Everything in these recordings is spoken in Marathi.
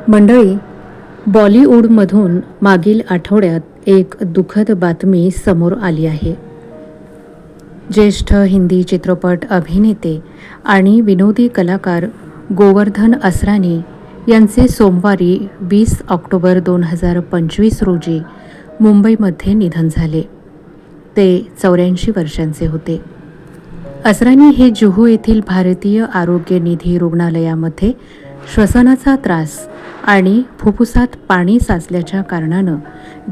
मंडळी, बॉलिवूडमधून मागील आठवड्यात एक दुःखद बातमी समोर आली आहे. ज्येष्ठ हिंदी चित्रपट अभिनेते आणि विनोदी कलाकार गोवर्धन असरानी यांचे सोमवारी 20 ऑक्टोबर 2025 रोजी मुंबईमध्ये निधन झाले. ते 84 वर्षांचे होते. असरानी हे जुहू येथील भारतीय आरोग्य निधी रुग्णालयामध्ये श्वसनाचा त्रास आणि फुफ्फुसात पाणी साचल्याच्या कारणानं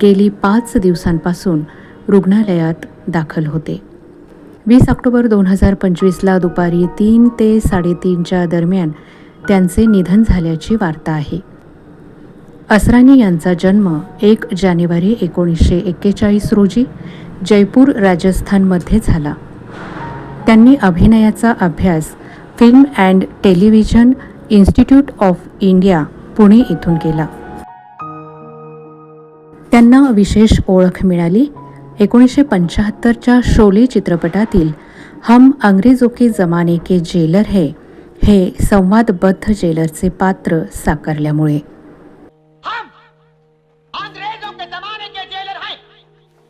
गेली 5 दिवसांपासून रुग्णालयात दाखल होते. 20 ऑक्टोबर 2025ला दुपारी 3 ते 3:30च्या दरम्यान त्यांचे निधन झाल्याची वार्ता आहे. असरानी यांचा जन्म 1 जानेवारी 1941 रोजी जयपूर, राजस्थानमध्ये झाला. त्यांनी अभिनयाचा अभ्यास film and television institute of India, Pune येथून केला. त्यांना विशेष ओळख मिळाली 1975च्या शोले चित्रपटातील हम अंग्रेजों के जमाने के जेलर है हे संवादबद्ध जेलरचे पात्र साकारल्यामुळे. हम अंग्रेजों के जमाने के जेलर हैं,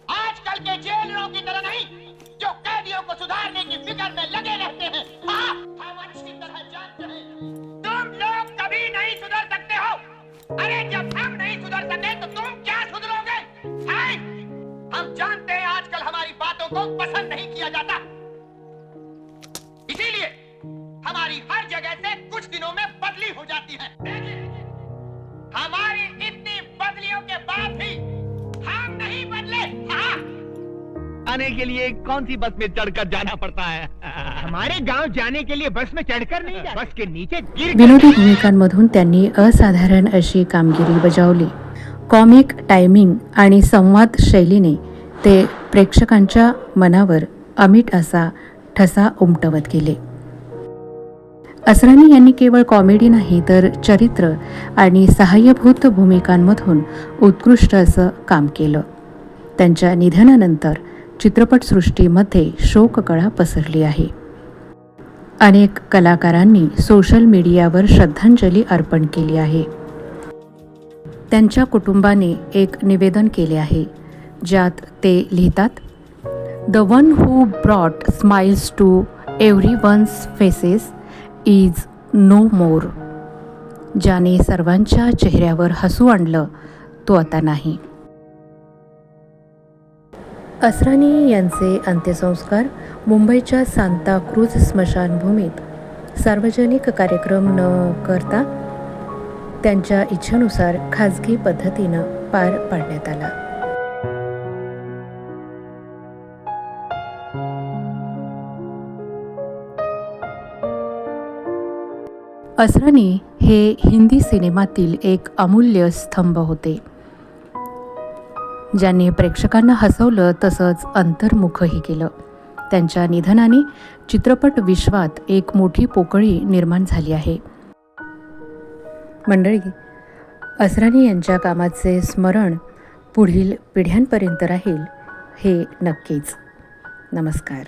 आजकल के जेलरों की तरह नहीं जो कैदियों को सुधारने की फिक्र में लगे रहते हैं. हम अच्छी तरह जानते हैं तुम लोग कभी नहीं सुधर सकते हो. अरे जब हम नहीं सुधर सके तो तुम क्या सुधरोगे? हम जानते हैं आजकल हमारी बातों को पसंद नहीं किया जाता, इसीलिए हमारी हर जगह से कुछ दिनों में बदली हो जाती है. हमारी इतनी बदलियों के बाद भी हम नहीं बदले. आने के लिए कौन सी बस में चढ़कर जाना पड़ता है? हमारे गांव जाने के लिए बस में चढ़कर नहीं जाते, बस के नीचे गिर. विनोदी भूमिकांमधून त्यांनी असाधारण अशी कामगिरी बजावली. कॉमिक टायमिंग आणि संवाद शैलीने ते प्रेक्षकांच्या मनावर अमिट असा ठसा उमटवत गेले. असरानी यांनी केवळ कॉमेडी नाही तर चरित्र आणि सहाय्यभूत भूमिकांमधून उत्कृष्ट असं काम केलं. त्यांच्या निधनानंतर चित्रपटसृष्टीमध्ये शोककळा पसरली आहे. अनेक कलाकारांनी सोशल मीडियावर श्रद्धांजली अर्पण केली आहे. त्यांच्या कुटुंबाने एक निवेदन केले आहे, ज्यात ते लिहितात, "the one who brought smiles to everyone's faces is no more." ज्याने सर्वांच्या चेहऱ्यावर हसू आणलं तो आता नाही. असरानी यांचे अंत्यसंस्कार मुंबईच्या सांताक्रूझ स्मशानभूमीत सार्वजनिक कार्यक्रम न करता त्यांच्या इच्छेनुसार खाजगी पद्धतीनं पार पाडण्यात आला. असरानी हे हिंदी सिनेमातील एक अमूल्य स्तंभ होते, ज्यांनी प्रेक्षकांना हसवलं तसंच अंतर्मुखही केलं. त्यांच्या निधनाने चित्रपट विश्वात एक मोठी पोकळी निर्माण झाली आहे. मंडळी, असरानी यांच्या कामाचे स्मरण पुढील पिढ्यांपर्यंत राहील हे नक्कीच. नमस्कार.